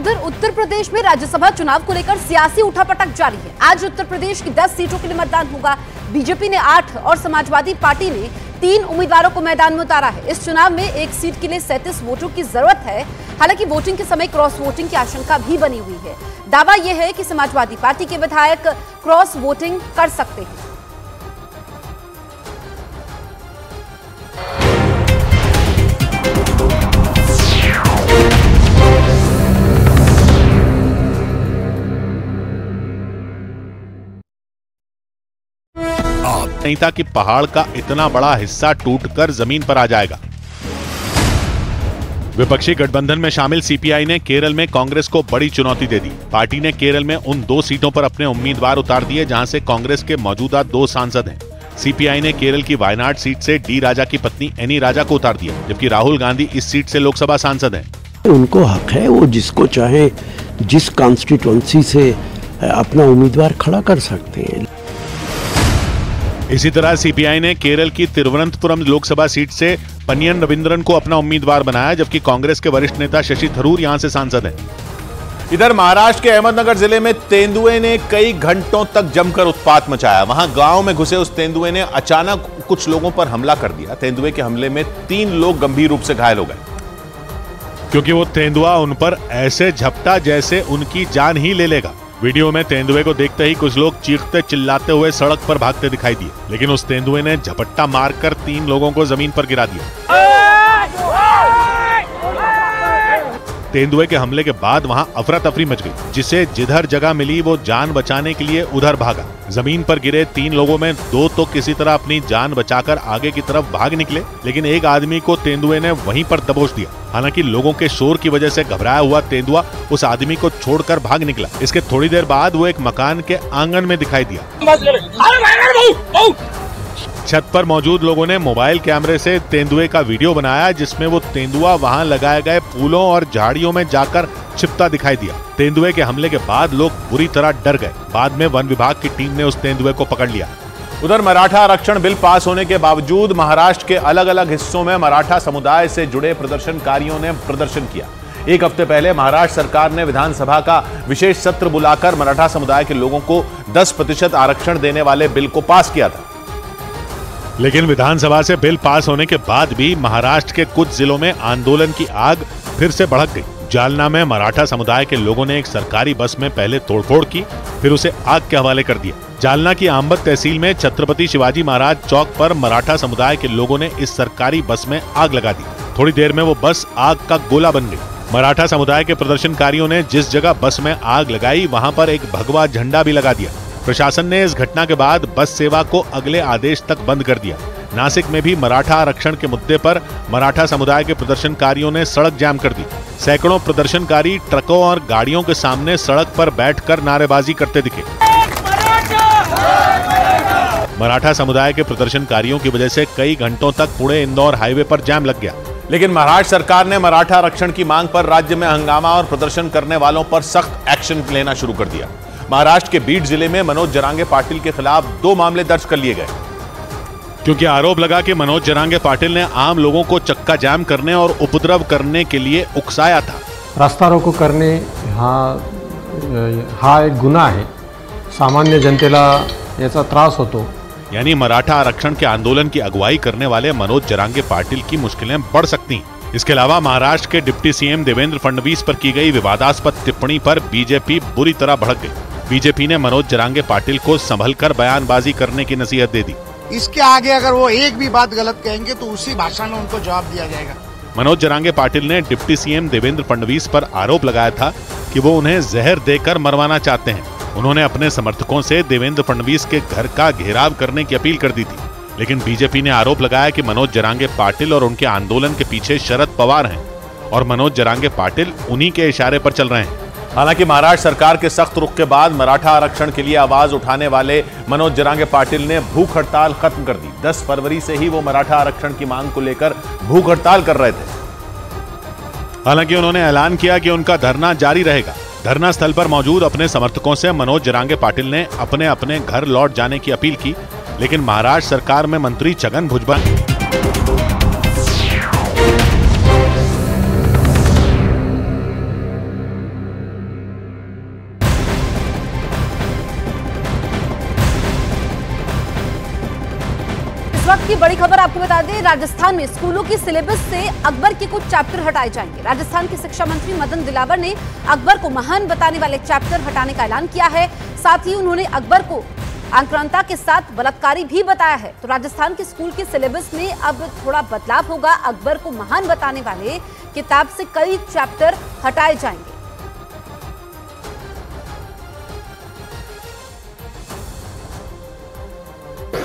उधर उत्तर प्रदेश में राज्यसभा चुनाव को लेकर सियासी उठापटक जारी है। आज उत्तर प्रदेश की 10 सीटों के लिए मतदान होगा। बीजेपी ने 8 और समाजवादी पार्टी ने 3 उम्मीदवारों को मैदान में उतारा है। इस चुनाव में एक सीट के लिए 37 वोटों की जरूरत है। हालांकि वोटिंग के समय क्रॉस वोटिंग की आशंका भी बनी हुई है। दावा यह है कि समाजवादी पार्टी के विधायक क्रॉस वोटिंग कर सकते हैं। नहीं था कि पहाड़ का इतना बड़ा हिस्सा टूटकर जमीन पर आ जाएगा। विपक्षी गठबंधन में शामिल सीपीआई ने केरल में कांग्रेस को बड़ी चुनौती दे दी। पार्टी ने केरल में उन 2 सीटों पर अपने उम्मीदवार उतार दिए जहां से कांग्रेस के मौजूदा 2 सांसद हैं। सीपीआई ने केरल की वायनाड सीट से डी राजा की पत्नी एनी राजा को उतार दिया, जबकि राहुल गांधी इस सीट से लोकसभा सांसद हैं। उनको हक है, वो जिसको चाहे जिस कॉन्स्टिट्यूएंसी से अपना उम्मीदवार खड़ा कर सकते हैं। इसी तरह सीपीआई ने केरल की तिरुवनंतपुरम लोकसभा सीट से पनियन रविंद्रन को अपना उम्मीदवार बनाया, जबकि कांग्रेस के वरिष्ठ नेता शशि थरूर यहां से सांसद हैं। इधर महाराष्ट्र के अहमदनगर जिले में तेंदुए ने कई घंटों तक जमकर उत्पात मचाया। वहां गांव में घुसे उस तेंदुए ने अचानक कुछ लोगों पर हमला कर दिया। तेंदुए के हमले में 3 लोग गंभीर रूप से घायल हो गए, क्योंकि वो तेंदुआ उन पर ऐसे झपटा जैसे उनकी जान ही ले लेगा। वीडियो में तेंदुए को देखते ही कुछ लोग चीखते चिल्लाते हुए सड़क पर भागते दिखाई दिए, लेकिन उस तेंदुए ने झपट्टा मारकर 3 लोगों को जमीन पर गिरा दिया। तेंदुए के हमले के बाद वहां अफरा तफरी मच गई। जिसे जिधर जगह मिली वो जान बचाने के लिए उधर भागा। जमीन पर गिरे 3 लोगों में 2 तो किसी तरह अपनी जान बचाकर आगे की तरफ भाग निकले, लेकिन एक आदमी को तेंदुए ने वहीं पर दबोच दिया। हालांकि लोगों के शोर की वजह से घबराया हुआ तेंदुआ उस आदमी को छोड़कर भाग निकला। इसके थोड़ी देर बाद वो एक मकान के आंगन में दिखाई दिया। छत पर मौजूद लोगों ने मोबाइल कैमरे से तेंदुए का वीडियो बनाया, जिसमें वो तेंदुआ वहां लगाए गए फूलों और झाड़ियों में जाकर छिपता दिखाई दिया। तेंदुए के हमले के बाद लोग बुरी तरह डर गए। बाद में वन विभाग की टीम ने उस तेंदुए को पकड़ लिया। उधर मराठा आरक्षण बिल पास होने के बावजूद महाराष्ट्र के अलग अलग हिस्सों में मराठा समुदाय से जुड़े प्रदर्शनकारियों ने प्रदर्शन किया। एक हफ्ते पहले महाराष्ट्र सरकार ने विधानसभा का विशेष सत्र बुलाकर मराठा समुदाय के लोगों को 10% आरक्षण देने वाले बिल को पास किया था। लेकिन विधानसभा से बिल पास होने के बाद भी महाराष्ट्र के कुछ जिलों में आंदोलन की आग फिर से भड़क गई। जालना में मराठा समुदाय के लोगों ने एक सरकारी बस में पहले तोड़फोड़ की, फिर उसे आग के हवाले कर दिया। जालना की आंबद तहसील में छत्रपति शिवाजी महाराज चौक पर मराठा समुदाय के लोगों ने इस सरकारी बस में आग लगा दी। थोड़ी देर में वो बस आग का गोला बन गई। मराठा समुदाय के प्रदर्शनकारियों ने जिस जगह बस में आग लगाई वहां पर एक भगवा झंडा भी लगा दिया। प्रशासन ने इस घटना के बाद बस सेवा को अगले आदेश तक बंद कर दिया। नासिक में भी मराठा आरक्षण के मुद्दे पर मराठा समुदाय के प्रदर्शनकारियों ने सड़क जाम कर दी। सैकड़ों प्रदर्शनकारी ट्रकों और गाड़ियों के सामने सड़क पर बैठकर नारेबाजी करते दिखे। मराठा समुदाय के प्रदर्शनकारियों की वजह से कई घंटों तक पुणे इंदौर हाईवे पर जाम लग गया। लेकिन महाराष्ट्र सरकार ने मराठा आरक्षण की मांग पर राज्य में हंगामा और प्रदर्शन करने वालों पर सख्त एक्शन लेना शुरू कर दिया। महाराष्ट्र के बीड जिले में मनोज जरांगे पाटिल के खिलाफ 2 मामले दर्ज कर लिए गए, क्योंकि आरोप लगा कि मनोज जरांगे पाटिल ने आम लोगों को चक्का जाम करने और उपद्रव करने के लिए उकसाया था। रास्ता रोको करणे हा एक गुन्हा आहे। सामान्य जनतेला याचा त्रास होतो। यानी मराठा आरक्षण के आंदोलन की अगुवाई करने वाले मनोज जरांगे पाटिल की मुश्किलें बढ़ सकती हैं। इसके अलावा महाराष्ट्र के डिप्टी सीएम देवेंद्र फडणवीस पर की गई विवादास्पद टिप्पणी पर बीजेपी बुरी तरह भड़क गई। बीजेपी ने मनोज जरांगे पाटिल को संभलकर बयानबाजी करने की नसीहत दे दी। इसके आगे अगर वो एक भी बात गलत कहेंगे तो उसी भाषा में उनको जवाब दिया जाएगा। मनोज जरांगे पाटिल ने डिप्टी सीएम देवेंद्र फडणवीस पर आरोप लगाया था कि वो उन्हें जहर देकर मरवाना चाहते हैं। उन्होंने अपने समर्थकों से देवेंद्र फडणवीस के घर का घेराव करने की अपील कर दी थी। लेकिन बीजेपी ने आरोप लगाया कि मनोज जरांगे पाटिल और उनके आंदोलन के पीछे शरद पवार हैं और मनोज जरांगे पाटिल उन्हीं के इशारे पर चल रहे हैं। हालांकि महाराष्ट्र सरकार के सख्त रुख के बाद मराठा आरक्षण के लिए आवाज उठाने वाले मनोज जरांगे पाटिल ने भूख हड़ताल खत्म कर दी। 10 फरवरी से ही वो मराठा आरक्षण की मांग को लेकर भूख हड़ताल कर रहे थे। हालांकि उन्होंने ऐलान किया कि उनका धरना जारी रहेगा। धरना स्थल पर मौजूद अपने समर्थकों से मनोज जरांगे पाटिल ने अपने अपने घर लौट जाने की अपील की, लेकिन महाराष्ट्र सरकार में मंत्री छगन भुजबल की बड़ी खबर आपको बता दें, राजस्थान में स्कूलों की सिलेबस से अकबर के कुछ चैप्टर हटाए जाएंगे। राजस्थान के शिक्षा मंत्री मदन दिलावर ने अकबर को महान बताने वाले चैप्टर हटाने का ऐलान किया है। साथ ही उन्होंने अकबर को आक्रांता के साथ बलात्कारी भी बताया है। तो राजस्थान के स्कूल के सिलेबस में अब थोड़ा बदलाव होगा। अकबर को महान बताने वाले किताब से कई चैप्टर हटाए जाएंगे।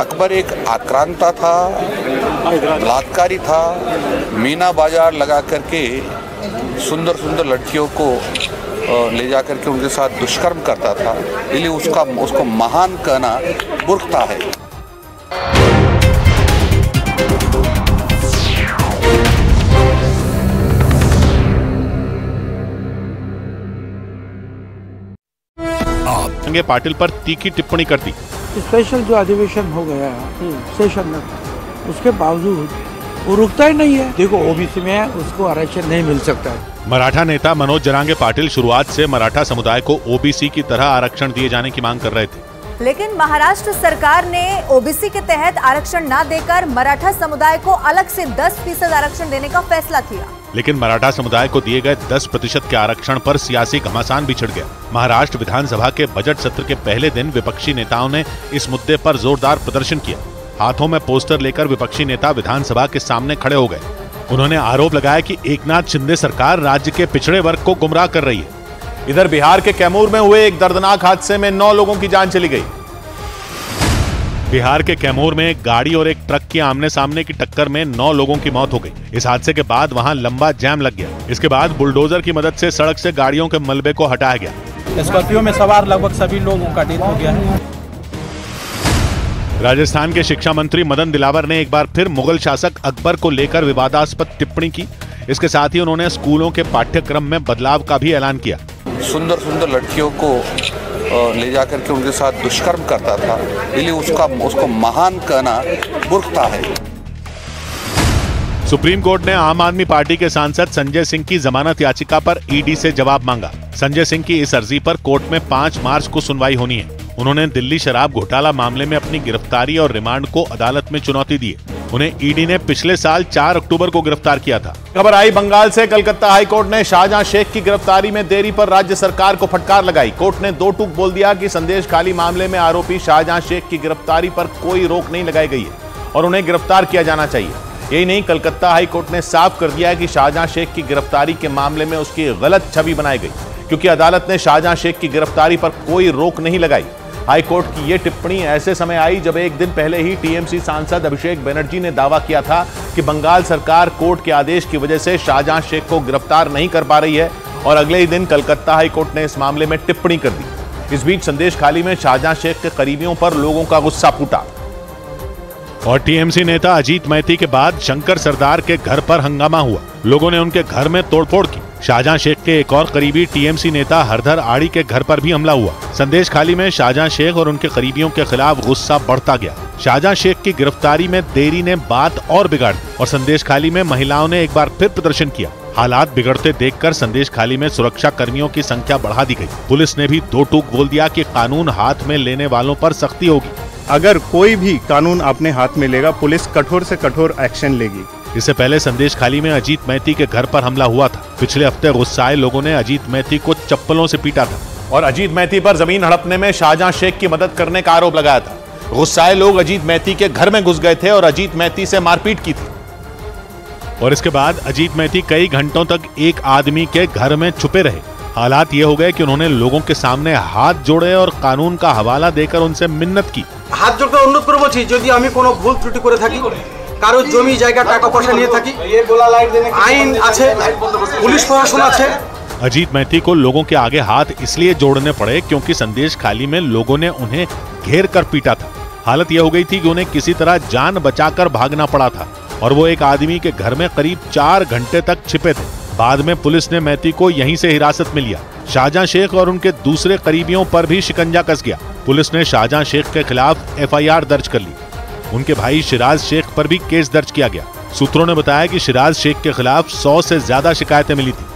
अकबर एक आक्रांता था, बलात्कारी था, मीना बाजार लगा करके सुंदर सुंदर लड़कियों को ले जा करके उनके साथ दुष्कर्म करता था, इसलिए उसको महान कहना मूर्खता है। पाटिल पर तीखी टिप्पणी कर दी। स्पेशल जो अधिवेशन हो गया सेशन में, उसके बावजूद वो रुकता ही नहीं है। देखो ओबीसी में उसको आरक्षण नहीं मिल सकता है। मराठा नेता मनोज जरांगे पाटिल शुरुआत से मराठा समुदाय को ओबीसी की तरह आरक्षण दिए जाने की मांग कर रहे थे, लेकिन महाराष्ट्र सरकार ने ओबीसी के तहत आरक्षण न देकर मराठा समुदाय को अलग से 10% आरक्षण देने का फैसला किया। लेकिन मराठा समुदाय को दिए गए 10% के आरक्षण पर सियासी घमासान भी छिड़ गया। महाराष्ट्र विधानसभा के बजट सत्र के पहले दिन विपक्षी नेताओं ने इस मुद्दे पर जोरदार प्रदर्शन किया। हाथों में पोस्टर लेकर विपक्षी नेता विधानसभा के सामने खड़े हो गए। उन्होंने आरोप लगाया कि एकनाथ शिंदे सरकार राज्य के पिछड़े वर्ग को गुमराह कर रही है। इधर बिहार के कैमूर में हुए एक दर्दनाक हादसे में 9 लोगों की जान चली गई। बिहार के कैमूर में एक गाड़ी और एक ट्रक की आमने सामने की टक्कर में 9 लोगों की मौत हो गई। इस हादसे के बाद वहां लंबा जाम लग गया। इसके बाद बुलडोजर की मदद से सड़क से गाड़ियों के मलबे को हटाया गया। स्कॉर्पियो में सवार लगभग सभी लोगों का डेथ हो गया है। राजस्थान के शिक्षा मंत्री मदन दिलावर ने एक बार फिर मुगल शासक अकबर को लेकर विवादास्पद टिप्पणी की। इसके साथ ही उन्होंने स्कूलों के पाठ्यक्रम में बदलाव का भी ऐलान किया। सुंदर सुंदर लड़कियों को ले जा करके उनके साथ दुष्कर्म करता था, इसलिए उसको महान कहना मूर्खता है। सुप्रीम कोर्ट ने आम आदमी पार्टी के सांसद संजय सिंह की जमानत याचिका पर ईडी से जवाब मांगा। संजय सिंह की इस अर्जी पर कोर्ट में 5 मार्च को सुनवाई होनी है। उन्होंने दिल्ली शराब घोटाला मामले में अपनी गिरफ्तारी और रिमांड को अदालत में चुनौती दी है। उन्हें ईडी ने पिछले साल 4 अक्टूबर को गिरफ्तार किया था। खबर आई बंगाल से। कलकत्ता हाईकोर्ट ने शाहजहां शेख की गिरफ्तारी में देरी पर राज्य सरकार को फटकार लगाई। कोर्ट ने 2 टूक बोल दिया कि संदेश खाली मामले में आरोपी शाहजहां शेख की गिरफ्तारी पर कोई रोक नहीं लगाई गई है और उन्हें गिरफ्तार किया जाना चाहिए। यही नहीं, कलकत्ता हाईकोर्ट ने साफ कर दिया है कि शाहजहां शेख की गिरफ्तारी के मामले में उसकी गलत छवि बनाई गई, क्योंकि अदालत ने शाहजहां शेख की गिरफ्तारी पर कोई रोक नहीं लगाई। हाईकोर्ट की यह टिप्पणी ऐसे समय आई जब एक दिन पहले ही टीएमसी सांसद अभिषेक बनर्जी ने दावा किया था कि बंगाल सरकार कोर्ट के आदेश की वजह से शाहजहां शेख को गिरफ्तार नहीं कर पा रही है, और अगले ही दिन कलकत्ता हाईकोर्ट ने इस मामले में टिप्पणी कर दी। इस बीच संदेश खाली में शाहजहां शेख के करीबियों पर लोगों का गुस्सा फूटा और टीएमसी नेता अजीत मैती के बाद शंकर सरदार के घर पर हंगामा हुआ। लोगों ने उनके घर में तोड़फोड़ की। शाहजहां शेख के एक और करीबी टीएमसी नेता हरधर आड़ी के घर पर भी हमला हुआ। संदेश खाली में शाहजहां शेख और उनके करीबियों के खिलाफ गुस्सा बढ़ता गया। शाहजहां शेख की गिरफ्तारी में देरी ने बात और बिगाड़ दी और संदेश खाली में महिलाओं ने एक बार फिर प्रदर्शन किया। हालात बिगड़ते देखकर संदेश खाली में सुरक्षा कर्मियों की संख्या बढ़ा दी गई। पुलिस ने भी 2 टूक बोल दिया कि कानून हाथ में लेने वालों पर सख्ती होगी। अगर कोई भी कानून अपने हाथ में लेगा, पुलिस कठोर से कठोर एक्शन लेगी। इससे पहले संदेश खाली में अजीत मैती के घर पर हमला हुआ था। पिछले हफ्ते गुस्साए लोगों ने अजीत मैती को चप्पलों से पीटा था और अजीत मैती पर जमीन हड़पने में शाहजहां शेख की मदद करने का आरोप लगाया था। गुस्साए लोग अजीत मैती के घर में घुस गए थे और अजीत मैती से मारपीट की थी। और इसके बाद अजीत मैती कई घंटों तक एक आदमी के घर में छुपे रहे। हालात ये हो गए कि उन्होंने लोगों के सामने हाथ जोड़े और कानून का हवाला देकर उनसे मिन्नत की। हाथ जोड़कर अनुरोध करब যদি আমি কোনো ভুল ত্রুটি করে থাকি, কারো জমি জায়গা টাকা পয়সা নিয়ে থাকি, আইন আছে, পুলিশ প্রশাসন আছে। अजीत मैती को लोगों के आगे हाथ इसलिए जोड़ने पड़े क्योंकि संदेश खाली में लोगों ने उन्हें घेर कर पीटा था। हालत यह हो गई थी कि उन्हें किसी तरह जान बचाकर भागना पड़ा था और वो एक आदमी के घर में करीब 4 घंटे तक छिपे थे। बाद में पुलिस ने मैती को यहीं से हिरासत में लिया। शाहजहां शेख और उनके दूसरे करीबियों पर भी शिकंजा कस गया। पुलिस ने शाहजहां शेख के खिलाफ एफआईआर दर्ज कर ली। उनके भाई शिराज शेख पर भी केस दर्ज किया गया। सूत्रों ने बताया कि शिराज शेख के खिलाफ 100 से ज्यादा शिकायतें मिली थी,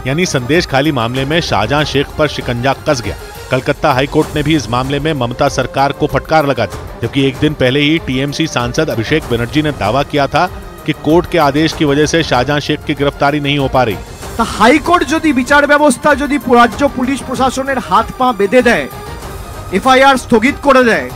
यानी संदेश खाली मामले में शाहजहां शेख पर शिकंजा कस गया। कलकत्ता हाईकोर्ट ने भी इस मामले में ममता सरकार को फटकार लगा दी, जबकि एक दिन पहले ही टीएमसी सांसद अभिषेक बनर्जी ने दावा किया था कि कोर्ट के आदेश की वजह से शाहजहां शेख की गिरफ्तारी नहीं हो पा रही। हाईकोर्ट यदि विचार व्यवस्था यदि राज्य पुलिस प्रशासनेर हाथ पा बेঁধে দেয়, एफआईआर স্থগিত করে দেয়,